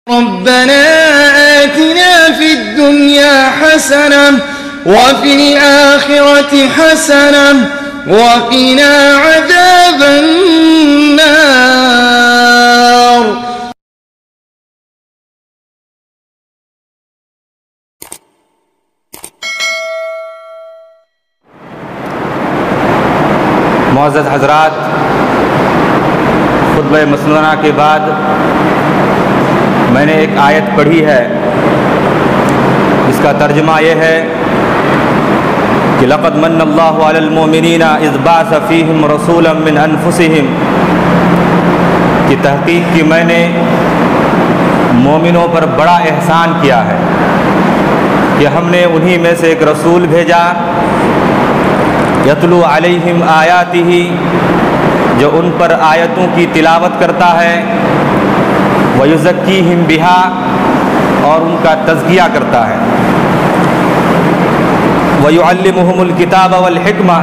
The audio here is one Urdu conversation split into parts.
ربنا آتنا في الدنيا حسنة وفي الآخرة حسنة وقنا عذاب النار. معزز حضرات، خطبہ مسنونہ کے بعد میں نے ایک آیت پڑھی ہے، اس کا ترجمہ یہ ہے کہ لقد من اللہ علی المؤمنین اذ بعث فیہم رسولا من انفسہم، کہ تحقیق کہ میں نے مومنوں پر بڑا احسان کیا ہے کہ ہم نے انہی میں سے ایک رسول بھیجا، یتلو علیہم آیاتہ، جو ان پر آیتوں کی تلاوت کرتا ہے، وَيُزَكِّيهِمْ بِهَا، اور ان کا تزکیہ کرتا ہے، وَيُعَلِّمُهُمُ الْكِتَابَ وَالْحِكْمَةَ،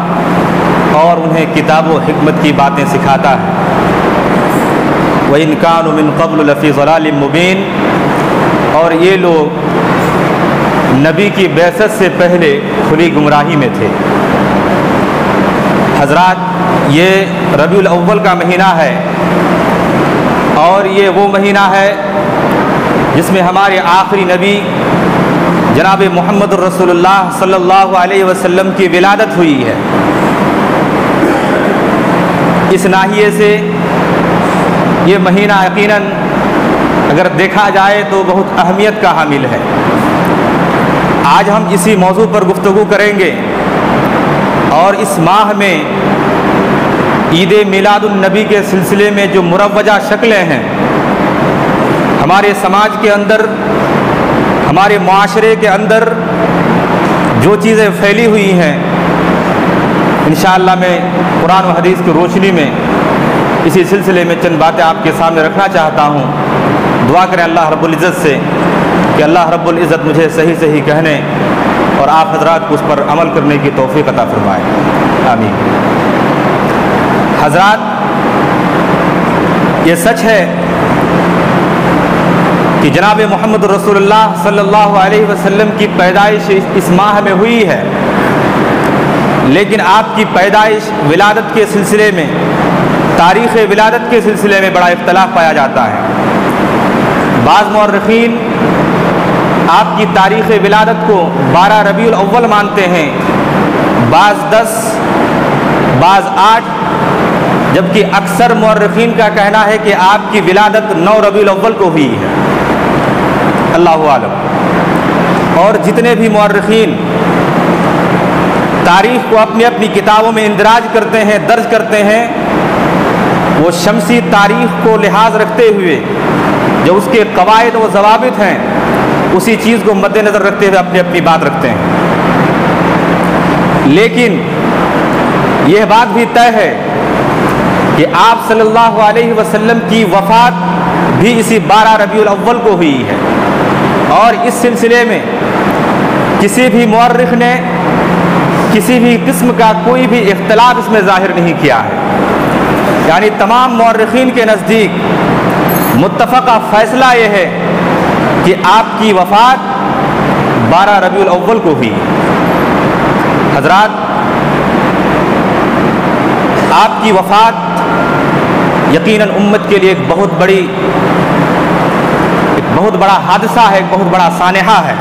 اور انہیں کتاب و حکمت کی باتیں سکھاتا ہے، وَإِنْ كَانُوا مِنْ قَبْلُ لَفِي ضَلَالٍ مُبِينٍ، اور یہ لوگ نبی کی بعثت سے پہلے کھلی گمراہی میں تھے۔ حضرات، یہ ربیع الاول کا مہینہ ہے، اور یہ وہ مہینہ ہے جس میں ہمارے آخری نبی جناب محمد الرسول اللہ صلی اللہ علیہ وسلم کی ولادت ہوئی ہے۔ اس ناحیے سے یہ مہینہ یقیناً اگر دیکھا جائے تو بہت اہمیت کا حامل ہے۔ آج ہم اسی موضوع پر گفتگو کریں گے، اور اس ماہ میں عید میلاد النبی کے سلسلے میں جو مروجہ شکلیں ہیں ہمارے سماج کے اندر، ہمارے معاشرے کے اندر جو چیزیں پھیلی ہوئی ہیں، انشاءاللہ میں قرآن و حدیث کی روشنی میں اسی سلسلے میں چند باتیں آپ کے سامنے رکھنا چاہتا ہوں۔ دعا کریں اللہ رب العزت سے کہ اللہ رب العزت مجھے صحیح صحیح کہنے اور آپ حضرات کو اس پر عمل کرنے کی توفیق عطا فرمائے، آمین۔ حضرات، یہ سچ ہے کہ جناب محمد رسول اللہ صلی اللہ علیہ وسلم کی پیدائش اس ماہ میں ہوئی ہے، لیکن آپ کی پیدائش ولادت کے سلسلے میں، تاریخ ولادت کے سلسلے میں بڑا اختلاف پایا جاتا ہے۔ بعض مورخین آپ کی تاریخ ولادت کو 12 ربیع الاول مانتے ہیں، بعض 10، بعض 8، جبکہ اکثر مورخین کا کہنا ہے کہ آپ کی ولادت 9 ربیع الاول کو ہوئی ہے، اللہ عالم۔ اور جتنے بھی مورخین تاریخ کو اپنی اپنی کتابوں میں اندراج کرتے ہیں، درج کرتے ہیں، وہ شمسی تاریخ کو لحاظ رکھتے ہوئے جو اس کے قواعد و ضوابط ہیں، اسی چیز کو مد نظر رکھتے ہوئے اپنی اپنی بات رکھتے ہیں۔ لیکن یہ بات بھی طے ہے کہ آپ صلی اللہ علیہ وسلم کی وفات بھی اسی 12 ربیع الاول کو ہوئی ہے، اور اس سلسلے میں کسی بھی مورخ نے کسی بھی قسم کا کوئی بھی اختلاف اس میں ظاہر نہیں کیا ہے، یعنی تمام مورخین کے نزدیک متفقہ فیصلہ یہ ہے کہ آپ کی وفات 12 ربیع الاول کو ہوئی۔ حضرات، آپ کی وفات یقیناً امت کے لیے ایک بہت بڑا حادثہ ہے، ایک بہت بڑا سانحہ ہے۔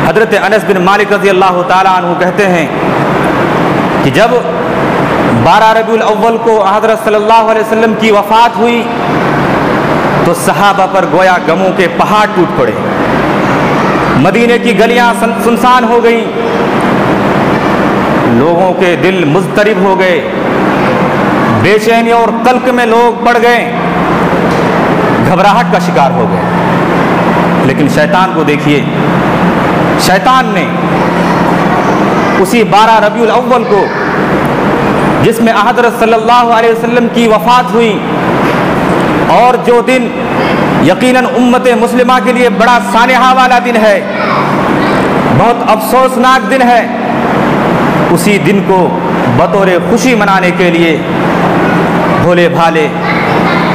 حضرت انس بن مالک رضی اللہ تعالیٰ عنہ کہتے ہیں کہ جب 12 ربیع الاول کو حضرت صلی اللہ علیہ وسلم کی وفات ہوئی تو صحابہ پر گویا غموں کے پہاڑ ٹوٹ پڑے، مدینے کی گلیاں سنسان ہو گئیں، لوگوں کے دل مضطرب ہو گئے، بے چینی اور قلق میں لوگ پڑ گئے، گھبراہٹ کا شکار ہو گئے۔ لیکن شیطان کو دیکھیے، شیطان نے اسی 12 ربیع الاول کو، جس میں حضرت صلی اللہ علیہ وسلم کی وفات ہوئی، اور جو دن یقیناً امت مسلمہ کے لیے بڑا سانحہ والا دن ہے، بہت افسوسناک دن ہے، اسی دن کو بطور خوشی منانے کے لیے بھولے بھالے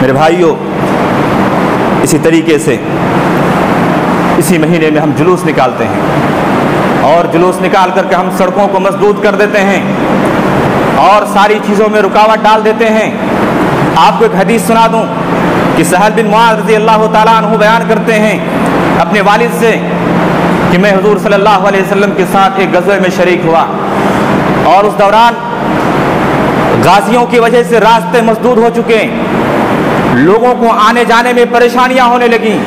میرے بھائیوں، اسی طریقے سے اسی مہینے میں ہم جلوس نکالتے ہیں اور جلوس نکال کر کے ہم سڑکوں کو مسدود کر دیتے ہیں اور ساری چیزوں میں رکاوٹ ڈال دیتے ہیں۔ آپ کو ایک حدیث سنا دوں کہ سہل بن معاذ رضی اللہ تعالیٰ عنہ بیان کرتے ہیں اپنے والد سے کہ میں حضور صلی اللہ علیہ وسلم کے ساتھ ایک غزوے میں شریک ہوا اور اس دوران غازیوں کی وجہ سے راستے مسدود ہو چکے، لوگوں کو آنے جانے میں پریشانیاں ہونے لگیں۔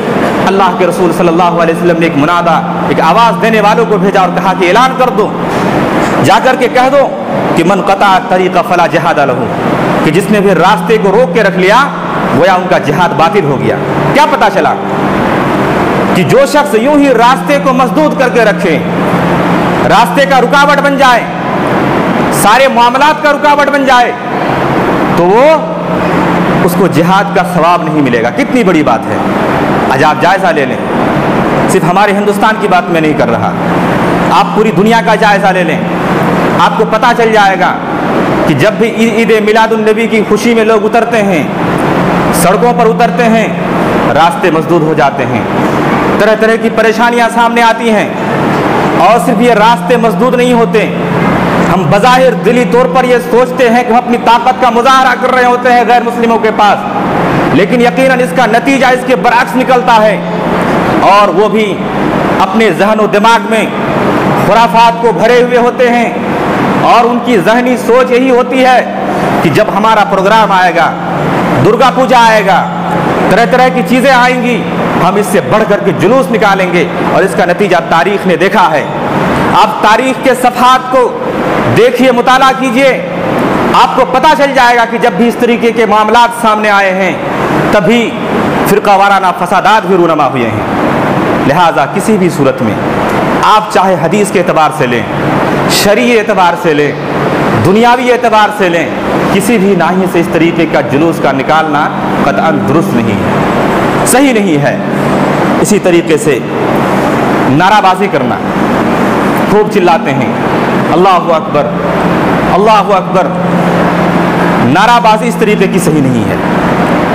اللہ کے رسول صلی اللہ علیہ وسلم نے ایک منادہ، ایک آواز دینے والوں کو بھیجا اور کہا کہ اعلان کر دو، جا کر کے کہہ دو کہ من قطع طریق فلا جہاد لہ، کہ جس نے بھی راستے کو روک کے رکھ لیا گویا ان کا جہاد باطل ہو گیا۔ کیا پتہ چلا کہ جو شخص یوں ہی راستے کو مسدود کر کے رکھے، راستے کا رکاوٹ بن جائے، سارے معاملات کا رکاوٹ بن جائے، تو وہ اس کو جہاد کا ثواب نہیں ملے گا۔ کتنی بڑی بات ہے۔ آج آپ جائزہ لے لیں، صرف ہمارے ہندوستان کی بات میں نہیں کر رہا، آپ پوری دنیا کا جائزہ لے لیں، آپ کو پتہ چل جائے گا کہ جب بھی عید میلاد النبی کی خوشی میں لوگ اترتے ہیں، سڑکوں پر اترتے ہیں، راستے مسدود ہو جاتے ہیں، طرح طرح کی پریشانیاں سامنے آتی ہیں۔ اور صرف یہ راستے مسدود نہیں ہوتے، ہم بظاہر دلی طور پر یہ سوچتے ہیں کہ ہم اپنی طاقت کا مظاہرہ کر رہے ہوتے ہیں غیر مسلموں کے پاس، لیکن یقیناً اس کا نتیجہ اس کے برعکس نکلتا ہے، اور وہ بھی اپنے ذہن و دماغ میں خرافات کو بھرے ہوئے ہوتے ہیں، اور ان کی ذہنی سوچ یہی ہوتی ہے کہ جب ہمارا پروگرام آئے گا، درگا پوجا آئے گا، طرح طرح کی چیزیں آئیں گی، ہم اس سے بڑھ کر کے جلوس نکالیں گے، اور اس کا نتیجہ تاریخ نے دیکھا ہے۔ آپ تاریخ کے صفحات کو دیکھیے، مطالعہ کیجئے، آپ کو پتہ چل جائے گا کہ جب بھی اس طریقے کے معاملات سامنے آئے ہیں تبھی فرقہ وارانہ فسادات بھی رونما ہوئے ہیں۔ لہٰذا کسی بھی صورت میں آپ چاہے حدیث کے اعتبار سے لیں، شرعی اعتبار سے لیں، دنیاوی اعتبار سے لیں، کسی بھی ناحیے سے اس طریقے کا جلوس کا نکالنا قطعاً درست نہیں ہے، صحیح نہیں ہے۔ اسی طریقے سے نعرہ بازی کرنا، خوب چلاتے ہیں اللہ اکبر اللہ اکبر، نعرہ بازی اس طریقے کی صحیح نہیں ہے۔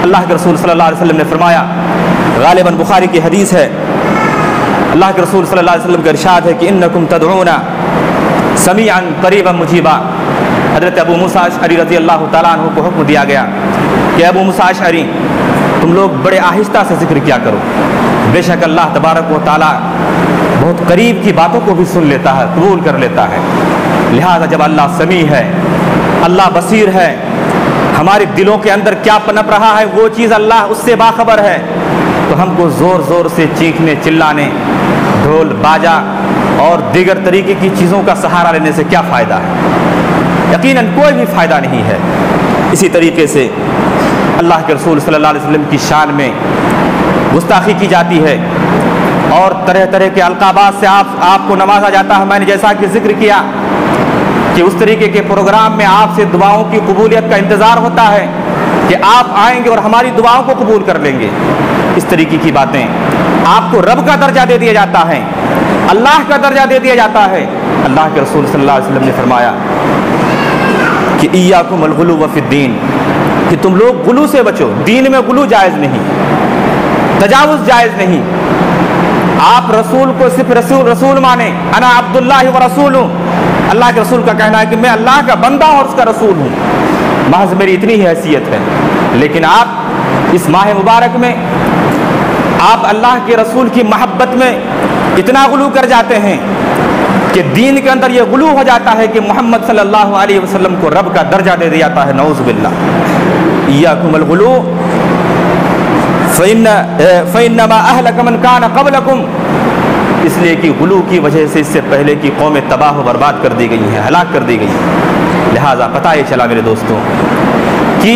اللہ کے رسول صلی اللہ علیہ وسلم نے فرمایا، غالباً بخاری کی حدیث ہے، اللہ کے رسول صلی اللہ علیہ وسلم کا ارشاد ہے کہ انکم تدعون سمیعا قریبا مجیبا۔ حضرت ابو موسیٰ اشعری رضی اللہ تعالیٰ عنہ کو حکم دیا گیا کہ ابو موسیٰ اشعری تم لوگ بڑے آہستہ سے ذکر کیا کرو، بے شک اللہ تبارک و تعالیٰ بہت قریب کی باتوں کو بھی سن لیتا ہے، قبول کر لیتا ہے۔ لہٰذا جب اللہ سمیع ہے، اللہ بصیر ہے، ہمارے دلوں کے اندر کیا پنپ رہا ہے وہ چیز اللہ اس سے باخبر ہے، تو ہم کو زور زور سے چیخنے چلانے، ڈھول باجا اور دیگر طریقے کی چیزوں کا سہارا لینے سے کیا فائدہ ہے؟ یقیناً کوئی بھی فائدہ نہیں ہے۔ اسی طریقے سے اللہ کے رسول صلی اللہ علیہ وسلم کی شان میں گستاخی کی جاتی ہے اور طرح طرح کے القابات سے آپ کو نوازا جاتا ہے۔ میں نے جیسا کہ ذکر کیا کہ اس طریقے کے پروگرام میں آپ سے دعاؤں کی قبولیت کا انتظار ہوتا ہے کہ آپ آئیں گے اور ہماری دعاؤں کو قبول کر لیں گے۔ اس طریقے کی باتیں، آپ کو رب کا درجہ دے دیا جاتا ہے، اللہ کا درجہ دے دیا جاتا ہے۔ اللہ کے رسول صلی اللہ علیہ وسلم نے فرمایا کہ ایاکم الغلو فی الدین، کہ تم لوگ غلو سے بچو، دین میں غلو جائز نہیں، تجاوز جائز نہیں۔ آپ رسول کو صرف رسول مانیں، انا عبداللہ و رسول ہوں، اللہ کے رسول کا کہنا ہے کہ میں اللہ کا بندہ اور اس کا رسول ہوں، محض میری اتنی ہی حیثیت ہے۔ لیکن آپ اس ماہ مبارک میں آپ اللہ کے رسول کی محبت میں اتنا غلو کر جاتے ہیں کہ دین کے اندر یہ غلو ہو جاتا ہے کہ محمد صلی اللہ علیہ وسلم کو رب کا درجہ دے دیا جاتا ہے، نعوذ باللہ۔ ایاکم الغلو فإنما أهلك من كان قبلكم، اس لیے کہ غلو کی وجہ سے اس سے پہلے کی قومیں تباہ و برباد کر دی گئی ہیں، ہلاک کر دی گئی ہیں۔ لہٰذا پتہ یہ چلا میرے دوستوں کہ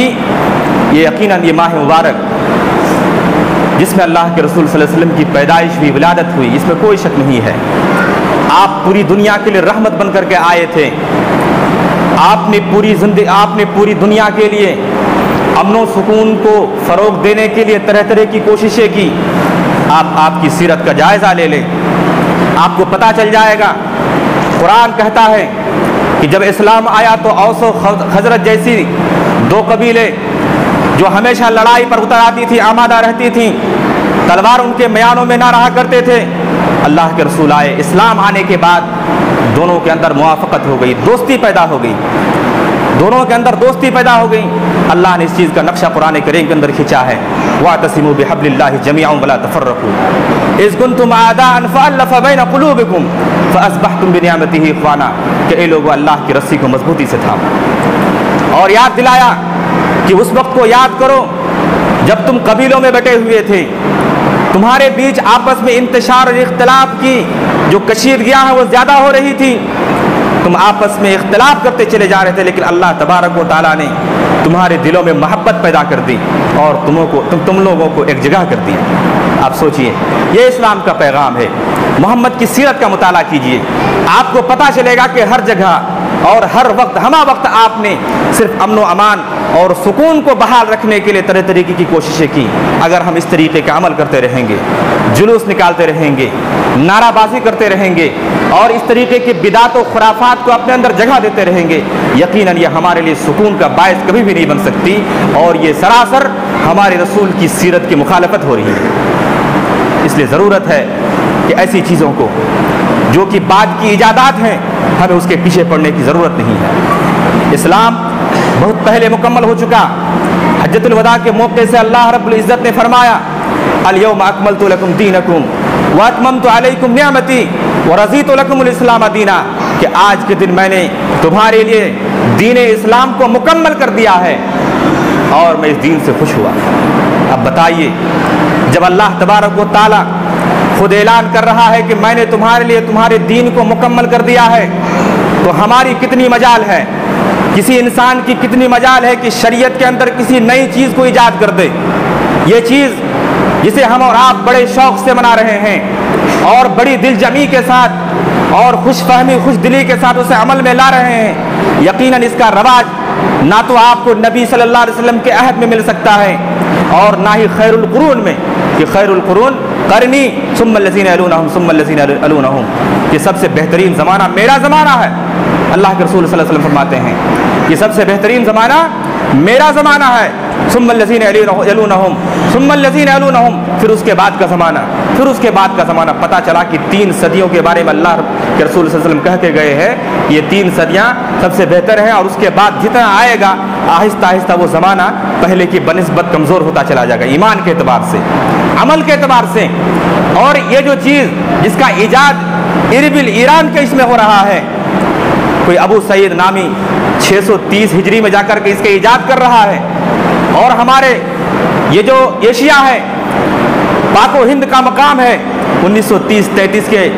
یہ یقیناً یہ ماہ مبارک جس میں اللہ کے رسول صلی اللہ علیہ وسلم کی پیدائش ہوئی، ولادت ہوئی، اس میں کوئی شک نہیں ہے۔ آپ پوری دنیا کے لیے رحمت بن کر کے آئے تھے، آپ نے پوری دنیا کے لیے امن و سکون کو فروغ دینے کے لیے طرح طرح کی کوششیں کی۔ آپ کی سیرت کا جائزہ لے لیں، آپ کو پتہ چل جائے گا۔ قرآن کہتا ہے کہ جب اسلام آیا تو اوس و خزرج جیسی دو قبیلے جو ہمیشہ لڑائی پر اتر آتی تھی، آمادہ رہتی تھیں، تلوار ان کے میانوں میں نہ رہا کرتے تھے، اللہ کے رسول آئے، اسلام آنے کے بعد دونوں کے اندر موافقت ہو گئی، دوستی پیدا ہو گئی، دونوں کے اندر دوستی پیدا ہو گئی۔ اللہ نے اس چیز کا نقشہ قرآن کریم کے اندر کھینچا ہے، وَاعْتَصِمُوا بِحَبْلِ اللَّهِ جَمِيعًا وَلَا تَفَرَّقُوا إِذْ كُنْتُمْ أَعْدَاءً فَأَلَّفَ بَيْنَ قُلُوبِكُمْ فَأَصْبَحْتُمْ بِنِعْمَتِهِ إِخْوَانًا کہ اے لوگو اللہ کی رسی کو مضبوطی سے تھامو، اور یاد دلایا کہ اس وقت کو یاد کرو جب تم قبیلوں میں بٹے ہوئے تھے، تمہارے بیچ آپس میں انتشار اور اختلاف کی جو کشیدگیاں ہیں وہ زیادہ ہو رہی تھی، تم آپس میں اختلاف کرتے چلے جا رہے تھے، لیکن اللہ تبارک و تعالیٰ نے تمہارے دلوں میں محبت پیدا کر دی اور تم لوگوں کو ایک جگہ کر دیا۔ آپ سوچئے، یہ اسلام کا پیغام ہے۔ محمد کی سیرت کا مطالعہ کیجئے، آپ کو پتہ چلے گا کہ ہر جگہ اور ہر وقت ہمہ وقت آپ نے صرف امن و امان اور سکون کو بحال رکھنے کے لیے طرح طریقے کی کوششیں کی۔ اگر ہم اس طریقے کا عمل کرتے رہیں گے، جلوس نکالتے رہیں گے، نعرہ بازی کرتے رہیں گے اور اس طریقے کی بدعت و خرافات کو اپنے اندر جگہ دیتے رہیں گے، یقیناً یہ ہمارے لیے سکون کا باعث کبھی بھی نہیں بن سکتی، اور یہ سراسر ہمارے رسول کی سیرت کی مخالفت ہو رہی ہے۔ اس لیے ضرورت ہے کہ ایسی چیزوں کو جو کہ بعد کی ایجادات ہیں، ہمیں اس کے پیچھے پڑنے کی ضرورت نہیں ہے۔ اسلام بہت پہلے مکمل ہو چکا۔ حجۃ الوداع کے موقع سے اللہ رب العزت نے فرمایا، الیوم اکملت لکم دینکم واتممت علیکم نعمتی ورضیت لکم الاسلام دینا کہ آج کے دن میں نے تمہارے لیے دین اسلام کو مکمل کر دیا ہے اور میں اس دین سے خوش ہوا۔ اب بتائیے، جب اللہ تبارک و تعالیٰ خود اعلان کر رہا ہے کہ میں نے تمہارے لیے تمہارے دین کو مکمل کر دیا ہے، تو ہماری کتنی مجال ہے، کسی انسان کی کتنی مجال ہے کہ شریعت کے اندر کسی نئی چیز کو ایجاد کر دے۔ یہ چیز جسے ہم اور آپ بڑے شوق سے منا رہے ہیں اور بڑی دل جمی کے ساتھ اور خوش فہمی خوش دلی کے ساتھ اسے عمل میں لا رہے ہیں، یقیناً اس کا رواج نہ تو آپ کو نبی صلی اللہ علیہ وسلم کے عہد میں مل سکتا ہے اور نہ ہی خیر القرون میں، کہ خیر القرون قرنی ثم الذین یلونہم ثم الذین یلونہم، کہ سب سے بہترین زمانہ میرا زمانہ ہے۔ اللہ کے رسول صلی اللہ علیہ وسلم فرماتے ہیں کہ سب سے بہترین زمانہ میرا زمانہ ہے، ثم الذین یلونہم ثم الذین یلونہم، پھر اس کے بعد کا زمانہ، پھر اس کے بعد کا زمانہ۔ پتہ چلا کہ 3 صدیوں کے بارے میں اللہ کے رسول صلی اللہ علیہ وسلم کہہ کے گئے ہیں، یہ 3 صدیاں سب سے بہتر ہیں، اور اس کے بعد جتنا آئے گا آہستہ آہستہ وہ زمانہ پہلے کی بنسبت کمزور ہوتا چلا جائے گا، ایمان کے اعتبار سے، عمل کے اعتبار سے۔ اور یہ جو چیز جس کا ایجاد اربل ایران کے اس میں ہو رہا ہے، کوئی ابو سعید نامی 630 ہجری میں جا کر کے اس کا ایجاد کر رہا ہے، اور ہمارے یہ جو ایشیا ہے، پاک و ہند کا مقام ہے، 1930-33 کے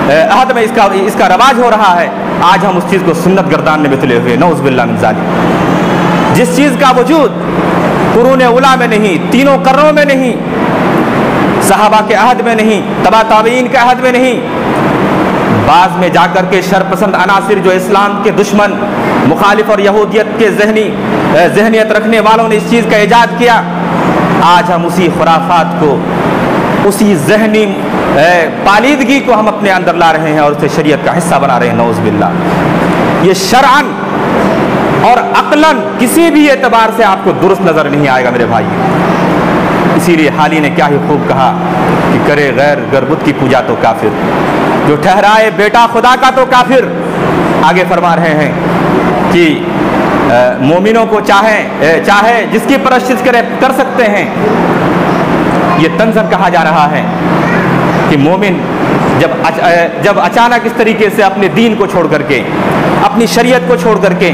عہد میں اس کا رواج ہو رہا ہے۔ آج ہم اس چیز کو سنت گرداننے میں تلے ہوئے، نعوذ باللہ من ذالک۔ جس چیز کا وجود قرون اولیٰ میں نہیں، تینوں قرنوں میں نہیں، صحابہ کے عہد میں نہیں، تبع تابعین کے عہد میں نہیں، بعض میں جا کر کے شرپسند عناصر جو اسلام کے دشمن، مخالف اور یہودیت کے ذہنیت رکھنے والوں نے اس چیز کا ایجاد کیا، آج ہم اسی خرافات کو، اسی ذہنی پالیدگی کو ہم اپنے اندر لا رہے ہیں اور اسے شریعت کا حصہ بنا رہے ہیں، نعوذ باللہ۔ یہ شرعاً اور عقلاً کسی بھی اعتبار سے آپ کو درست نظر نہیں آئے گا میرے بھائی۔ اسی لیے حالی نے کیا ہی خوب کہا کہ کرے غیر گربت کی پوجا تو کافر، جو ٹھہرائے بیٹا خدا کا تو کافر۔ آگے فرما رہے ہیں کہ مومنوں کو چاہے جس کی پرستش کر سکتے ہیں۔ یہ طنزاً کہا جا رہا ہے کہ مومن جب اچانک اس طریقے سے اپنے دین کو چھوڑ کر کے، اپنی شریعت کو چھوڑ کر کے،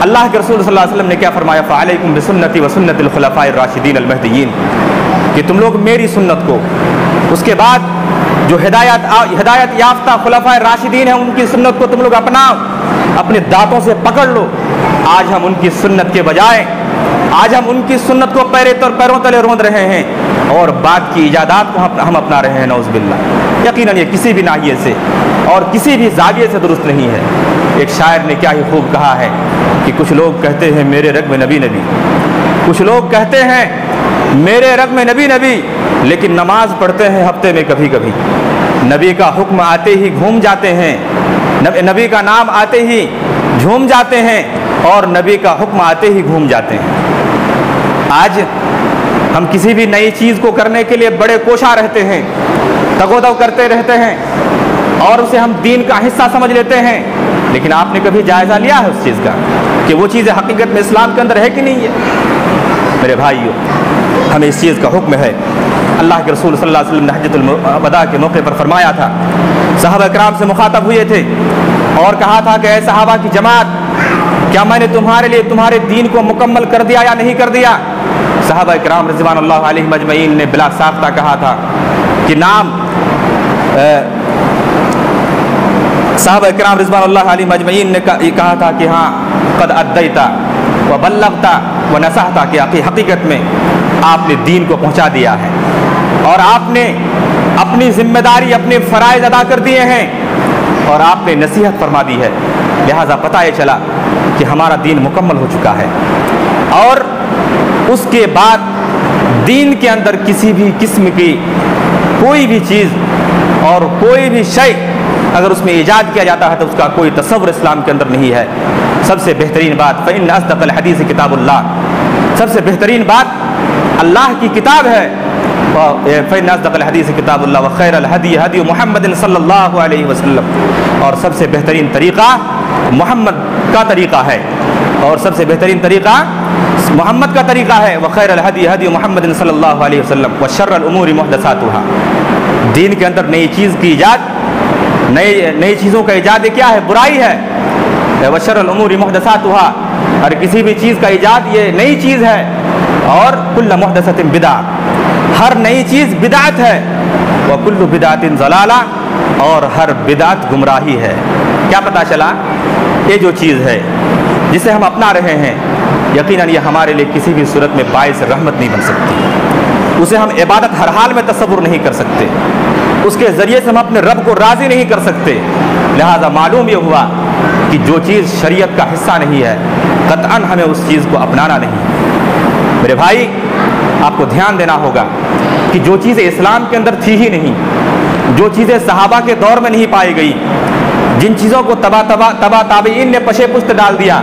اللہ کے رسول صلی اللہ علیہ وسلم نے کیا فرمایا، فعلیکم بسنتی وسنت الخلفاء الراشدین المہدیین، کہ تم لوگ میری سنت کو، اس کے بعد جو ہدایت یافتہ خلفاء راشدین ہیں ان کی سنت کو تم لوگ اپناؤ، اپنے دانتوں سے پکڑ لو۔ آج ہم ان کی سنت کے بجائے آج ہم ان کی سنت کو پیروں تلے روند رہے ہیں اور بعد کی ایجادات کو ہم اپنا رہے ہیں، نعوذ باللہ۔ یقیناً یہ کسی بھی ناحیے سے اور کسی بھی زاویے سے درست نہیں ہے۔ ایک شاعر نے کیا ہی خوب کہا ہے کہ کچھ لوگ کہتے ہیں میرے رگ میں نبی نبی، کچھ لوگ کہتے ہیں میرے رگ میں نبی نبی، لیکن نماز پڑھتے ہیں ہفتے میں کبھی کبھی، نبی کا حکم آتے ہی گھوم جاتے ہیں، نبی کا نام آتے ہی جھوم جاتے ہیں اور نبی کا حکم آتے ہی گھوم جاتے ہیں۔ آج ہم کسی بھی نئی چیز کو کرنے کے لیے بڑے کوشاں رہتے ہیں، تگودو کرتے رہتے ہیں اور اسے ہم دین کا حصہ سمجھ لیتے ہیں، لیکن آپ نے کبھی جائزہ لیا ہے اس چیز کا کہ وہ چیزیں حقیقت میں اسلام کے اندر ہے کہ نہیں ہے؟ میرے بھائیو، ہمیں اس چیز کا حکم ہے۔ اللہ کے رسول صلی اللہ علیہ وسلم نے حجۃ الوداع کے موقع پر فرمایا تھا، صحابہ کرام سے مخاطب ہوئے تھے اور کہا تھا کہ اے صحابہ کی جماعت، کیا میں نے تمہارے لیے تمہارے دین کو مکمل کر دیا یا نہیں کر دیا؟ صحابہ کرام رضوان اللہ علیہم اجمعین نے بلا ساختہ کہا تھا کہ نام صحابہ کرام رضوان اللہ علیہم اجمعین نے کہا تھا کہ ہاں قد ادیتا و بلغتا و نصحتا، کہ حقیقت میں آپ نے دین کو پہنچا دیا ہے اور آپ نے اپنی ذمہ داری، اپنے فرائض ادا کر دیے ہیں اور آپ نے نصیحت فرما دی ہے، لہٰذا پتہ یہ چلا کہ ہمارا دین مکمل ہو چکا ہے۔ اور اس کے بعد دین کے اندر کسی بھی قسم کی کوئی بھی چیز اور کوئی بھی شے اگر اس میں ایجاد کیا جاتا ہے تو اس کا کوئی تصور اسلام کے اندر نہیں ہے۔ سب سے بہترین بات فإن أصدق الحدیث کتاب اللہ، سب سے بہترین بات اللہ کی کتاب ہے۔ فإن أصدق الحدیث کتاب اللہ وخیر الہدی ہدی محمد صلی اللہ علیہ وسلم، اور سب سے بہترین طریقہ محمد کا طریقہ ہے، اور سب سے بہترین طریقہ محمد کا طریقہ ہے۔ وخیر الہدی ہدی محمد صلی اللہ علیہ وسلم وشر الامور محدثاتها، دین کے اندر نئی چیز کی ایجاد، نئی چیزوں کا ایجاد کیا ہے؟ برائی ہے۔ وشر الامور محدثاتها، اور کسی بھی چیز کا ایجاد یہ نئی چیز ہے، اور کل محدثۃ بدعہ، ہر نئی چیز بدعت ہے، وکل بدعۃ ضلالہ، اور ہر بدعت گمراہی ہے۔ کیا پتہ چلا؟ یہ جو چیز ہے جسے ہم اپنا رہے ہیں، یقیناً یہ ہمارے لیے کسی بھی صورت میں باعث رحمت نہیں بن سکتی، اسے ہم عبادت ہر حال میں تصور نہیں کر سکتے، اس کے ذریعے سے ہم اپنے رب کو راضی نہیں کر سکتے۔ لہذا معلوم یہ ہوا کہ جو چیز شریعت کا حصہ نہیں ہے قطعاً ہمیں اس چیز کو اپنانا نہیں۔ میرے بھائی، آپ کو دھیان دینا ہوگا کہ جو چیزیں اسلام کے اندر تھی ہی نہیں، جو چیزیں صحابہ کے دور میں نہیں پائی گئی، جن چیزوں کو تبا تابعین نے پشے پشت ڈال دیا،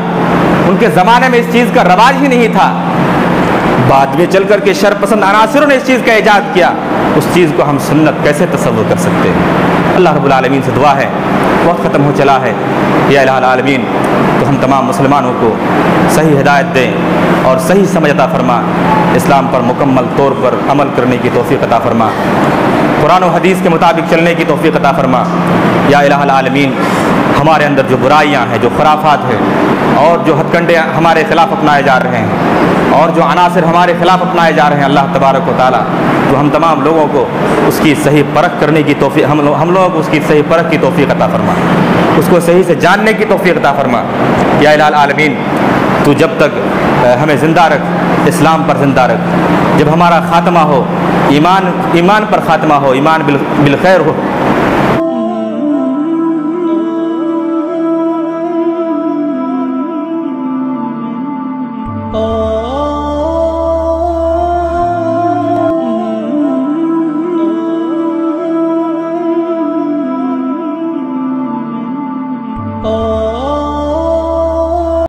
ان کے زمانے میں اس چیز کا رواج ہی نہیں تھا، بعد میں چل کر کے شر پسند عناصروں نے اس چیز کا ایجاد کیا، اس چیز کو ہم سنت کیسے تصور کر سکتے ہیں؟ اللہ رب العالمین سے دعا ہے، وقت ختم ہو چلا ہے، یا الہ العالمین تو ہم تمام مسلمانوں کو صحیح ہدایت دیں اور صحیح سمجھ عطا فرما، اسلام پر مکمل طور پر عمل کرنے کی توفیق عطا فرما، قرآن و حدیث کے مطابق چلنے کی توفیق عطا فرما۔ یا الہ العالمین، ہمارے اندر جو برائیاں ہیں، جو خرافات ہیں اور جو ہتھ کنڈے ہمارے خلاف اپنائے جا رہے ہیں اور جو عناصر ہمارے خلاف اپنائے جا رہے ہیں، اللہ تبارک و تعالیٰ تو ہم تمام لوگوں کو اس کی صحیح پرکھ کرنے کی توفیق، ہم لوگوں کو اس کی صحیح پرکھ کی توفیق عطا فرما، اس کو صحیح سے جاننے کی توفیق عطا فرما۔ یا الہ العالمین، تو جب تک ہمیں زندہ رکھ، اسلام پر زندہ رکھ، جب ہمارا خاتمہ ہو ایمان پر خاتمہ ہو، ایمان بالخیر ہو،